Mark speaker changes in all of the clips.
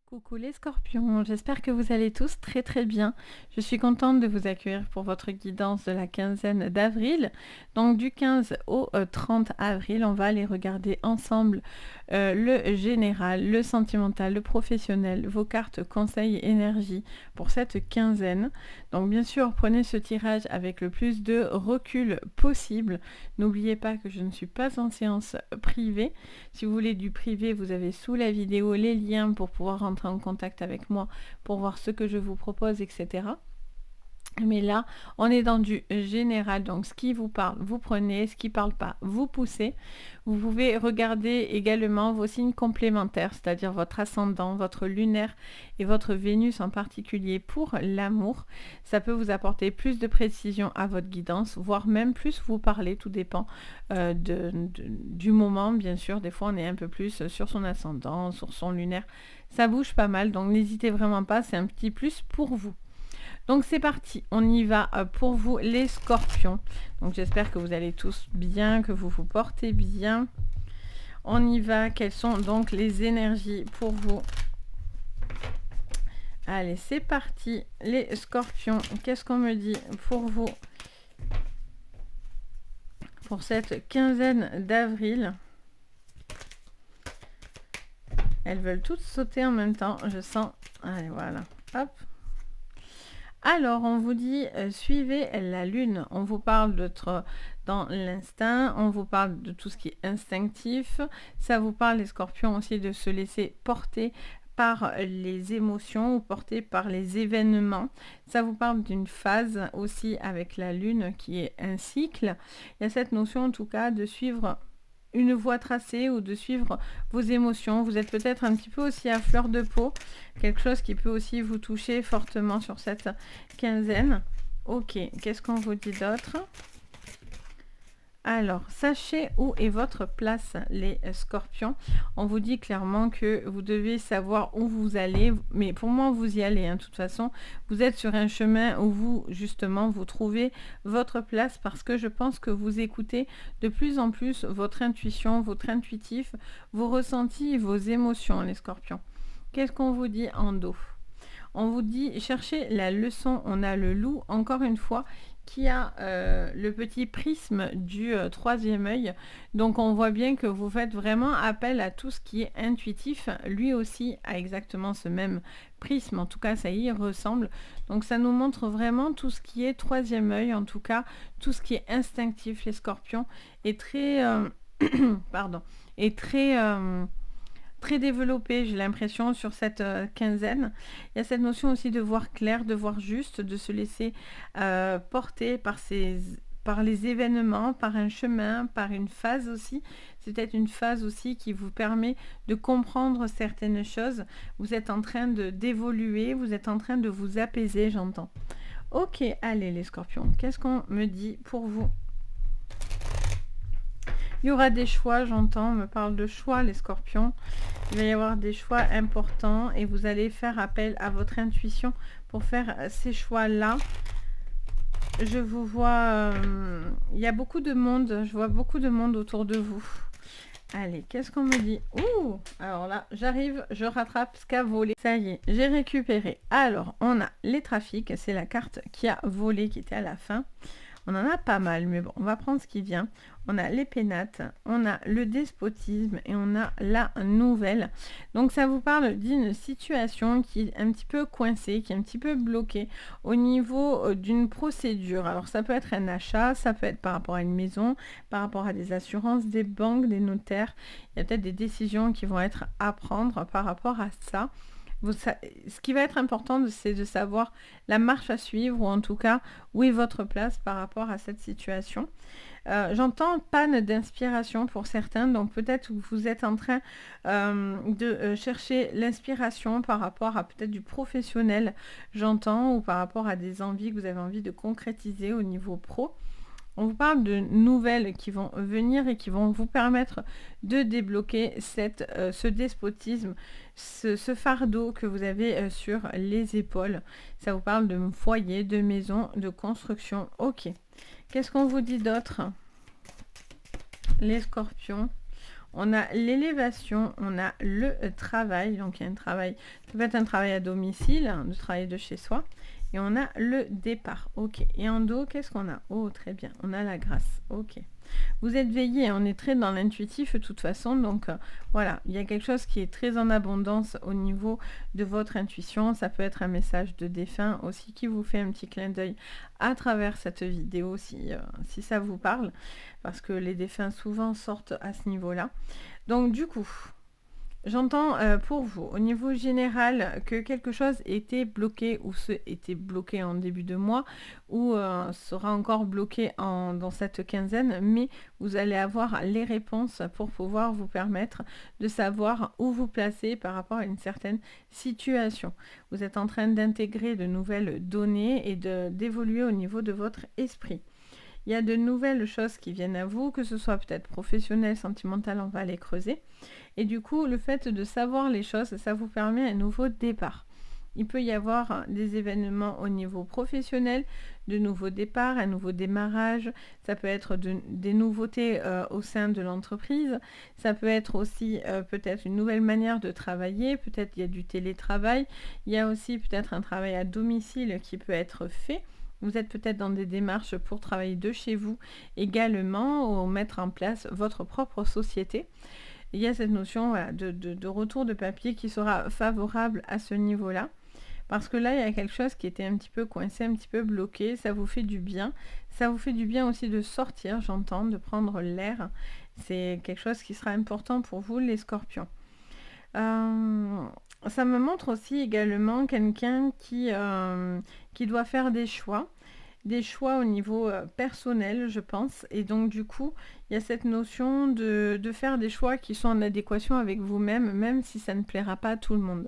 Speaker 1: Coucou les scorpions, j'espère que vous allez tous très bien. Je suis contente de vous accueillir pour votre guidance de la quinzaine d'avril. Donc du 15 au 30 avril, on va aller regarder ensemble le général, le sentimental, le professionnel, vos cartes conseils et énergie pour cette quinzaine. Donc bien sûr, prenez ce tirage avec le plus de recul possible. N'oubliez pas que je ne suis pas en séance privée. Si vous voulez du privé, vous avez sous la vidéo les liens pour pouvoir rentrer en contact avec moi pour voir ce que je vous propose, etc. Mais là, on est dans du général, donc ce qui vous parle, vous prenez, ce qui ne parle pas, vous poussez. Vous pouvez regarder également vos signes complémentaires, c'est-à-dire votre ascendant, votre lunaire et votre Vénus en particulier pour l'amour. Ça peut vous apporter plus de précision à votre guidance, voire même plus vous parler, tout dépend du moment, bien sûr. Des fois, on est un peu plus sur son ascendant, sur son lunaire. Ça bouge pas mal, donc n'hésitez vraiment pas, c'est un petit plus pour vous. Donc c'est parti, on y va pour vous les scorpions. Donc j'espère que vous allez tous bien, que vous vous portez bien. On y va, quelles sont donc les énergies pour vous? Allez, c'est parti, les scorpions. Qu'est-ce qu'on me dit pour vous pour cette quinzaine d'avril? Elles veulent toutes sauter en même temps, je sens. Allez, voilà, hop. Alors, on vous dit, suivez la lune. On vous parle d'être dans l'instinct, on vous parle de tout ce qui est instinctif. Ça vous parle, les scorpions, aussi de se laisser porter par les émotions ou porter par les événements. Ça vous parle d'une phase aussi avec la lune qui est un cycle. Il y a cette notion, en tout cas, de suivre une voie tracée ou de suivre vos émotions. Vous êtes peut-être un petit peu aussi à fleur de peau, quelque chose qui peut aussi vous toucher fortement sur cette quinzaine. Ok, qu'est-ce qu'on vous dit d'autre? Alors, sachez où est votre place, les scorpions. On vous dit clairement que vous devez savoir où vous allez, mais pour moi, vous y allez. De toute façon, vous êtes sur un chemin où vous, justement, vous trouvez votre place parce que je pense que vous écoutez de plus en plus votre intuition, votre intuitif, vos ressentis, vos émotions, les scorpions. Qu'est-ce qu'on vous dit en dos? On vous dit, cherchez la leçon. On a le loup, encore une fois, qui a le petit prisme du troisième œil. Donc on voit bien que vous faites vraiment appel à tout ce qui est intuitif. Lui aussi a exactement ce même prisme, en tout cas ça y ressemble. Donc ça nous montre vraiment tout ce qui est troisième œil, en tout cas tout ce qui est instinctif. Les scorpions est très... pardon, est très développé, j'ai l'impression, sur cette quinzaine. Il y a cette notion aussi de voir clair, de voir juste, de se laisser porter par les événements, par un chemin, par une phase aussi. C'est peut-être une phase aussi qui vous permet de comprendre certaines choses. Vous êtes en train d'évoluer, vous êtes en train de vous apaiser, j'entends. Ok, allez les scorpions, qu'est-ce qu'on me dit pour vous? Il y aura des choix, j'entends, on me parle de choix, les scorpions. Il va y avoir des choix importants et vous allez faire appel à votre intuition pour faire ces choix-là. Je vous vois, il y a beaucoup de monde, je vois beaucoup de monde autour de vous. Allez, qu'est-ce qu'on me dit? Ouh, alors là, j'arrive, je rattrape ce qu'a volé. Ça y est, j'ai récupéré. Alors, on a les trafics, c'est la carte qui a volé, qui était à la fin. On en a pas mal, mais bon, on va prendre ce qui vient. On a les pénates, on a le despotisme et on a la nouvelle. Donc ça vous parle d'une situation qui est un petit peu coincée, qui est un petit peu bloquée au niveau d'une procédure. Alors ça peut être un achat, ça peut être par rapport à une maison, par rapport à des assurances, des banques, des notaires. Il y a peut-être des décisions qui vont être à prendre par rapport à ça. Ce qui va être important, c'est de savoir la marche à suivre, ou en tout cas, où est votre place par rapport à cette situation. J'entends panne d'inspiration pour certains, donc peut-être que vous êtes en train de chercher l'inspiration par rapport à peut-être du professionnel, j'entends, ou par rapport à des envies que vous avez envie de concrétiser au niveau pro. On vous parle de nouvelles qui vont venir et qui vont vous permettre de débloquer ce despotisme, ce fardeau que vous avez sur les épaules. Ça vous parle de foyer, de maison, de construction. Ok. Qu'est-ce qu'on vous dit d'autre? Les scorpions. On a l'élévation, on a le travail, donc il y a un travail, ça peut être un travail à domicile, hein, de travailler de chez soi, et on a le départ, ok. Et en dos, qu'est-ce qu'on a? Oh, très bien, on a la grâce, ok. Vous êtes veillé, on est très dans l'intuitif de toute façon, donc voilà, il y a quelque chose qui est très en abondance au niveau de votre intuition. Ça peut être un message de défunt aussi qui vous fait un petit clin d'œil à travers cette vidéo si ça vous parle, parce que les défunts souvent sortent à ce niveau-là. Donc du coup, j'entends pour vous, au niveau général, que quelque chose était bloqué ou était bloqué en début de mois ou sera encore bloqué dans cette quinzaine, mais vous allez avoir les réponses pour pouvoir vous permettre de savoir où vous placer par rapport à une certaine situation. Vous êtes en train d'intégrer de nouvelles données et d'évoluer au niveau de votre esprit. Il y a de nouvelles choses qui viennent à vous, que ce soit peut-être professionnel, sentimental, on va les creuser. Et du coup, le fait de savoir les choses, ça vous permet un nouveau départ. Il peut y avoir des événements au niveau professionnel, de nouveaux départs, un nouveau démarrage. Ça peut être des nouveautés au sein de l'entreprise. Ça peut être aussi peut-être une nouvelle manière de travailler. Peut-être il y a du télétravail. Il y a aussi peut-être un travail à domicile qui peut être fait. Vous êtes peut-être dans des démarches pour travailler de chez vous également ou mettre en place votre propre société. Il y a cette notion voilà, de retour de papier qui sera favorable à ce niveau-là. Parce que là, il y a quelque chose qui était un petit peu coincé, un petit peu bloqué. Ça vous fait du bien. Ça vous fait du bien aussi de sortir, j'entends, de prendre l'air. C'est quelque chose qui sera important pour vous, les scorpions. Ça me montre aussi également quelqu'un qui doit faire des choix au niveau personnel, je pense. Et donc, du coup, il y a cette notion de faire des choix qui sont en adéquation avec vous-même, même si ça ne plaira pas à tout le monde.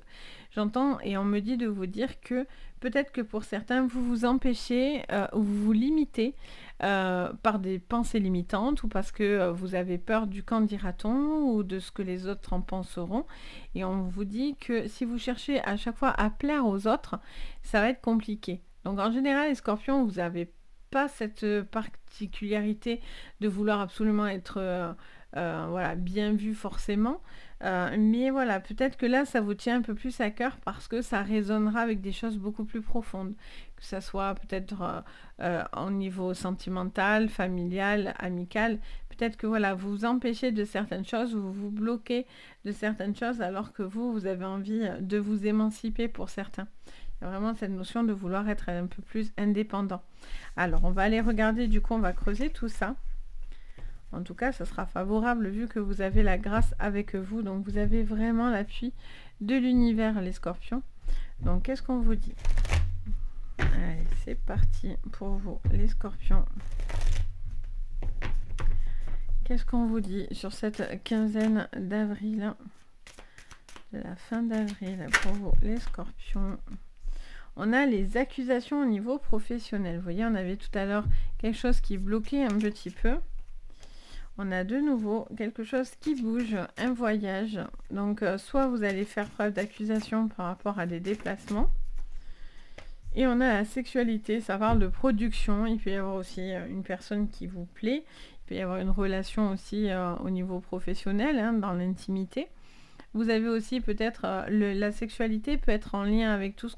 Speaker 1: J'entends et on me dit de vous dire que peut-être que pour certains, vous vous empêchez ou vous vous limitez par des pensées limitantes ou parce que vous avez peur du qu'en dira-t-on ou de ce que les autres en penseront. Et on vous dit que si vous cherchez à chaque fois à plaire aux autres, ça va être compliqué. Donc en général, les scorpions, vous n'avez pas cette particularité de vouloir absolument être voilà, bien vu forcément. Mais voilà, peut-être que là, ça vous tient un peu plus à cœur parce que ça résonnera avec des choses beaucoup plus profondes. Que ça soit peut-être au niveau sentimental, familial, amical. Peut-être que voilà, vous vous empêchez de certaines choses, vous vous bloquez de certaines choses alors que vous avez envie de vous émanciper pour certains. Il y a vraiment cette notion de vouloir être un peu plus indépendant. Alors, on va aller regarder, du coup, on va creuser tout ça. En tout cas, ça sera favorable vu que vous avez la grâce avec vous. Donc, vous avez vraiment l'appui de l'univers, les scorpions. Donc, qu'est-ce qu'on vous dit? Allez, c'est parti pour vous, les scorpions. Qu'est-ce qu'on vous dit sur cette quinzaine d'avril, de la fin d'avril, pour vous, les scorpions? On a les accusations au niveau professionnel. Vous voyez, on avait tout à l'heure quelque chose qui bloquait un petit peu. On a de nouveau quelque chose qui bouge, un voyage. Donc, soit vous allez faire preuve d'accusation par rapport à des déplacements. Et on a la sexualité, ça parle de production. Il peut y avoir aussi une personne qui vous plaît. Il peut y avoir une relation aussi au niveau professionnel, hein, dans l'intimité. Vous avez aussi peut-être, la sexualité peut être en lien avec tout ce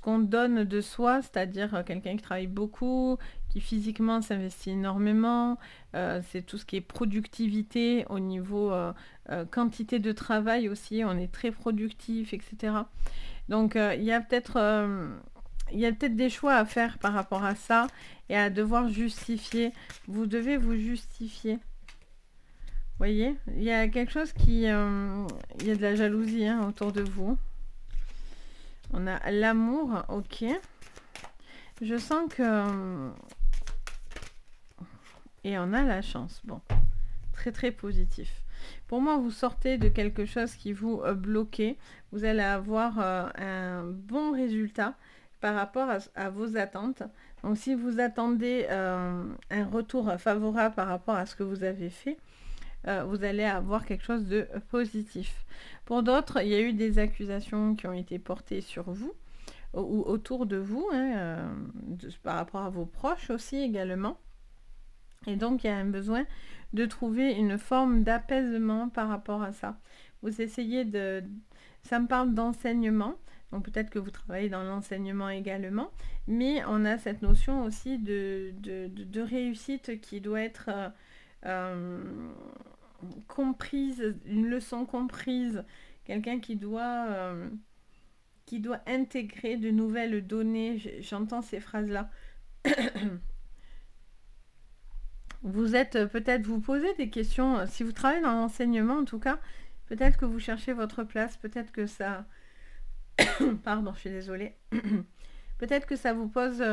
Speaker 1: qu'on donne de soi, c'est-à-dire quelqu'un qui travaille beaucoup, qui physiquement s'investit énormément, c'est tout ce qui est productivité au niveau quantité de travail aussi, on est très productif, etc. Donc il y a peut-être des choix à faire par rapport à ça et à devoir justifier. Vous devez vous justifier. Vous voyez, il y a quelque chose il y a de la jalousie hein, autour de vous. On a l'amour, ok. Je sens que... Et on a la chance. Bon, très très positif. Pour moi, vous sortez de quelque chose qui vous bloquait. Vous allez avoir un bon résultat par rapport à vos attentes. Donc, si vous attendez un retour favorable par rapport à ce que vous avez fait, vous allez avoir quelque chose de positif. Pour d'autres, il y a eu des accusations qui ont été portées sur vous ou autour de vous, hein, par rapport à vos proches aussi également. Et donc, il y a un besoin de trouver une forme d'apaisement par rapport à ça. Vous essayez de... Ça me parle d'enseignement, donc peut-être que vous travaillez dans l'enseignement également, mais on a cette notion aussi de réussite qui doit être comprise, une leçon comprise, quelqu'un qui doit intégrer de nouvelles données. J'entends ces phrases-là. Vous êtes peut-être, vous posez des questions, si vous travaillez dans l'enseignement en tout cas, peut-être que vous cherchez votre place, peut-être que ça... Pardon, je suis désolée. Peut-être que ça vous pose,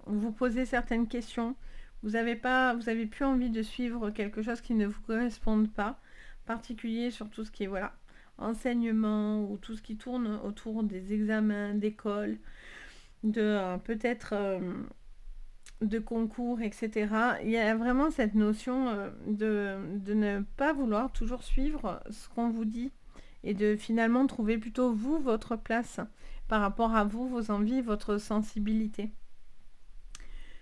Speaker 1: vous posez certaines questions, vous avez plus envie de suivre quelque chose qui ne vous correspond pas, en particulier sur tout ce qui est, voilà, enseignement ou tout ce qui tourne autour des examens, d'école, de peut-être... de concours, etc. Il y a vraiment cette notion de ne pas vouloir toujours suivre ce qu'on vous dit et de finalement trouver plutôt vous, votre place par rapport à vous, vos envies, votre sensibilité.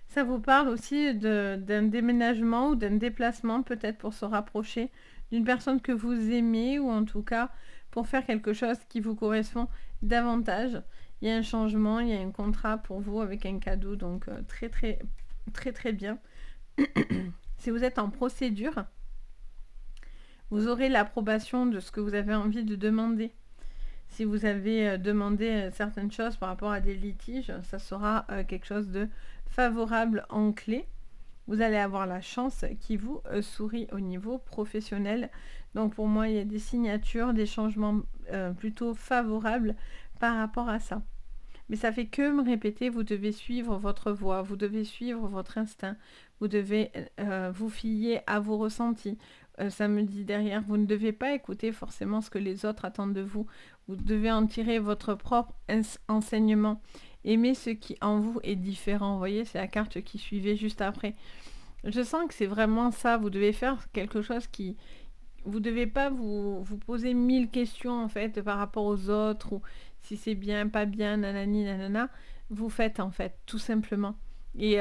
Speaker 1: Ça vous parle aussi d'un déménagement ou d'un déplacement peut-être pour se rapprocher d'une personne que vous aimez ou en tout cas pour faire quelque chose qui vous correspond davantage. Il y a un changement, il y a un contrat pour vous avec un cadeau, donc très bien. Si vous êtes en procédure, vous aurez l'approbation de ce que vous avez envie de demander. Si vous avez demandé certaines choses par rapport à des litiges, ça sera quelque chose de favorable en clé. Vous allez avoir la chance qui vous sourit au niveau professionnel. Donc pour moi, il y a des signatures, des changements plutôt favorables par rapport à ça. Mais ça fait que me répéter, vous devez suivre votre voix, vous devez suivre votre instinct, vous devez vous fier à vos ressentis. Ça me dit derrière, vous ne devez pas écouter forcément ce que les autres attendent de vous. Vous devez en tirer votre propre enseignement. Aimer ce qui en vous est différent. Vous voyez, c'est la carte qui suivait juste après. Je sens que c'est vraiment ça. Vous devez faire quelque chose qui... Vous ne devez pas vous poser 1000 questions en fait par rapport aux autres ou si c'est bien, pas bien, nanani, nanana. Vous faites en fait, tout simplement. Et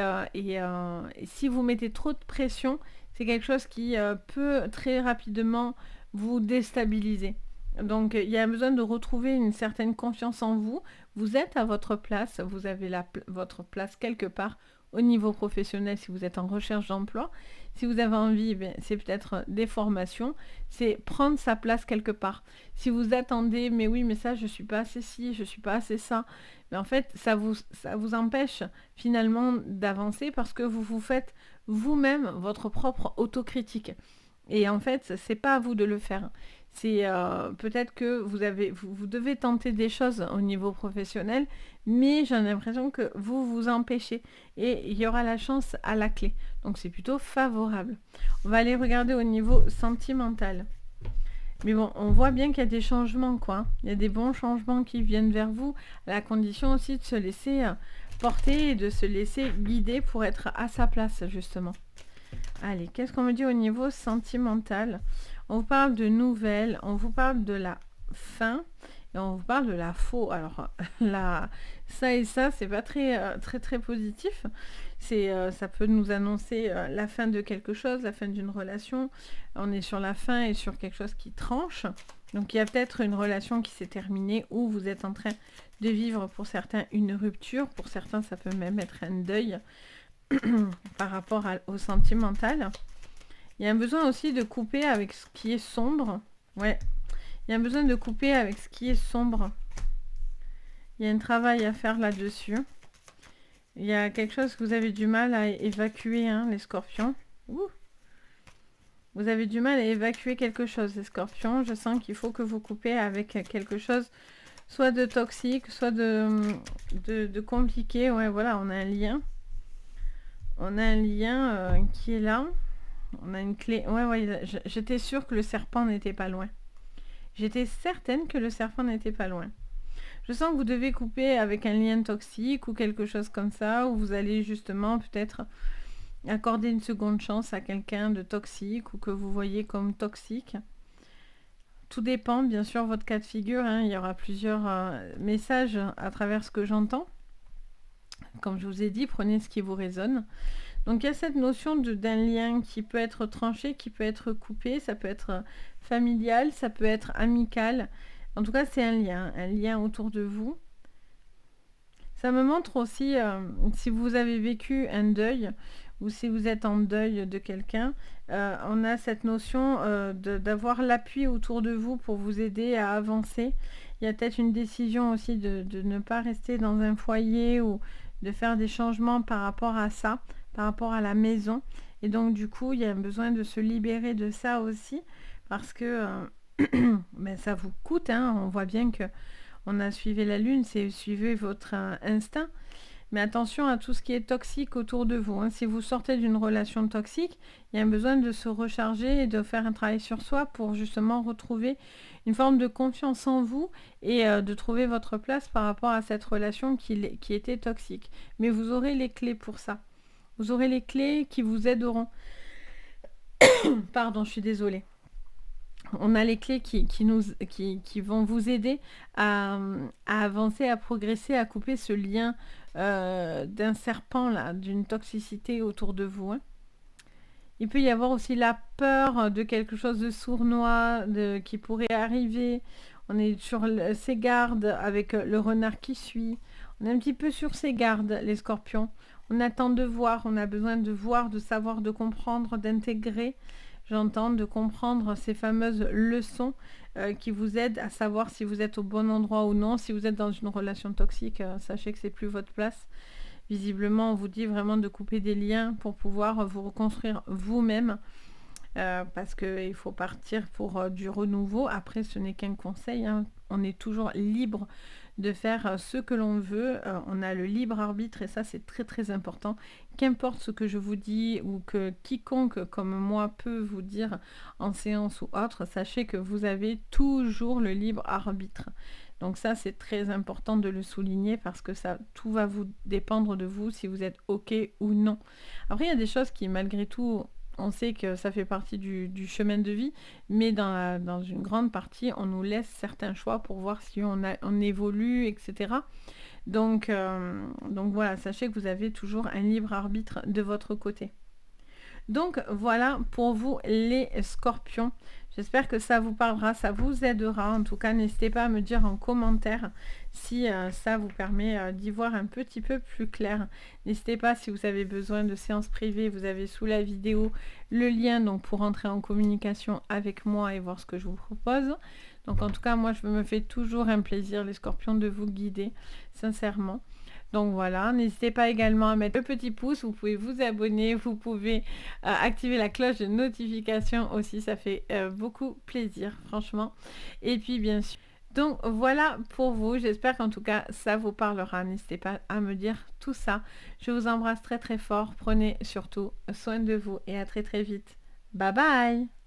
Speaker 1: si vous mettez trop de pression, c'est quelque chose qui peut très rapidement vous déstabiliser. Donc il y a besoin de retrouver une certaine confiance en vous. Vous êtes à votre place, vous avez votre place quelque part au niveau professionnel si vous êtes en recherche d'emploi. Si vous avez envie, c'est peut-être des formations, c'est prendre sa place quelque part. Si vous attendez, mais oui, mais ça, je ne suis pas assez ci, je ne suis pas assez ça, mais en fait, ça vous empêche finalement d'avancer parce que vous faites vous-même votre propre autocritique. Et en fait, c'est pas à vous de le faire. C'est peut-être que vous devez tenter des choses au niveau professionnel, mais j'ai l'impression que vous vous empêchez. Et il y aura la chance à la clé. Donc c'est plutôt favorable. On va aller regarder au niveau sentimental. Mais bon, on voit bien qu'il y a des changements, quoi. Il y a des bons changements qui viennent vers vous, à la condition aussi de se laisser porter et de se laisser guider pour être à sa place, justement. Allez, qu'est-ce qu'on me dit au niveau sentimental? On vous parle de nouvelles, on vous parle de la fin et on vous parle de la faux. Alors, ça et ça, c'est pas très positif. Ça peut nous annoncer la fin de quelque chose, la fin d'une relation. On est sur la fin et sur quelque chose qui tranche. Donc, il y a peut-être une relation qui s'est terminée ou vous êtes en train de vivre pour certains une rupture. Pour certains, ça peut même être un deuil. Par rapport au sentimental. Il y a un besoin aussi de couper avec ce qui est sombre. Ouais. Il y a un besoin de couper avec ce qui est sombre. Il y a un travail à faire là-dessus. Il y a quelque chose que vous avez du mal à évacuer, hein, les scorpions. Ouh. Vous avez du mal à évacuer quelque chose, les scorpions. Je sens qu'il faut que vous coupez avec quelque chose, soit de toxique, soit de compliqué. Ouais, voilà, on a un lien. On a un lien qui est là. On a une clé. Ouais, j'étais sûre que le serpent n'était pas loin. J'étais certaine que le serpent n'était pas loin. Je sens que vous devez couper avec un lien toxique ou quelque chose comme ça, où vous allez justement peut-être accorder une seconde chance à quelqu'un de toxique ou que vous voyez comme toxique. Tout dépend, bien sûr, votre cas de figure. Hein. Il y aura plusieurs messages à travers ce que j'entends. Comme je vous ai dit, prenez ce qui vous résonne. Donc il y a cette notion d'un lien qui peut être tranché, qui peut être coupé, ça peut être familial, ça peut être amical. En tout cas, c'est un lien autour de vous. Ça me montre aussi, si vous avez vécu un deuil, ou si vous êtes en deuil de quelqu'un, on a cette notion d'avoir l'appui autour de vous pour vous aider à avancer. Il y a peut-être une décision aussi de ne pas rester dans un foyer ou de faire des changements par rapport à ça, par rapport à la maison. Et donc du coup, il y a besoin de se libérer de ça aussi, parce que ben, ça vous coûte, hein. On voit bien que on a suivi la lune, c'est suivez votre instinct. Mais attention à tout ce qui est toxique autour de vous, hein. Si vous sortez d'une relation toxique, il y a un besoin de se recharger et de faire un travail sur soi pour justement retrouver une forme de confiance en vous et de trouver votre place par rapport à cette relation qui était toxique. Mais vous aurez les clés pour ça. Vous aurez les clés qui vous aideront. Pardon, je suis désolée. On a les clés qui vont vous aider à avancer, à progresser, à couper ce lien d'un serpent, là, d'une toxicité autour de vous, hein. Il peut y avoir aussi la peur de quelque chose de sournois qui pourrait arriver. On est sur ses gardes avec le renard qui suit. On est un petit peu sur ses gardes, les scorpions. On attend de voir, on a besoin de voir, de savoir, de comprendre, d'intégrer. J'entends de comprendre ces fameuses leçons qui vous aident à savoir si vous êtes au bon endroit ou non. Si vous êtes dans une relation toxique, sachez que c'est plus votre place. Visiblement, on vous dit vraiment de couper des liens pour pouvoir vous reconstruire vous-même. Parce qu'il faut partir pour du renouveau. Après, ce n'est qu'un conseil, hein. On est toujours libre de faire ce que l'on veut. On a le libre arbitre et ça, c'est très très important. Qu'importe ce que je vous dis ou que quiconque comme moi peut vous dire en séance ou autre, sachez que vous avez toujours le libre arbitre. Donc ça, c'est très important de le souligner parce que ça, tout va vous dépendre de vous si vous êtes OK ou non. Après, il y a des choses qui, malgré tout, on sait que ça fait partie du chemin de vie, mais dans une grande partie, on nous laisse certains choix pour voir si on évolue, etc. Donc voilà, sachez que vous avez toujours un libre arbitre de votre côté. Donc voilà pour vous les scorpions. J'espère que ça vous parlera, ça vous aidera. En tout cas, n'hésitez pas à me dire en commentaire si ça vous permet d'y voir un petit peu plus clair. N'hésitez pas, si vous avez besoin de séances privées, vous avez sous la vidéo le lien donc pour entrer en communication avec moi et voir ce que je vous propose. Donc en tout cas, moi je me fais toujours un plaisir, les scorpions, de vous guider, sincèrement. Donc voilà, n'hésitez pas également à mettre le petit pouce, vous pouvez vous abonner, vous pouvez activer la cloche de notification aussi, ça fait beaucoup plaisir, franchement. Et puis bien sûr, donc voilà pour vous, j'espère qu'en tout cas ça vous parlera, n'hésitez pas à me dire tout ça. Je vous embrasse très très fort, prenez surtout soin de vous et à très très vite. Bye bye!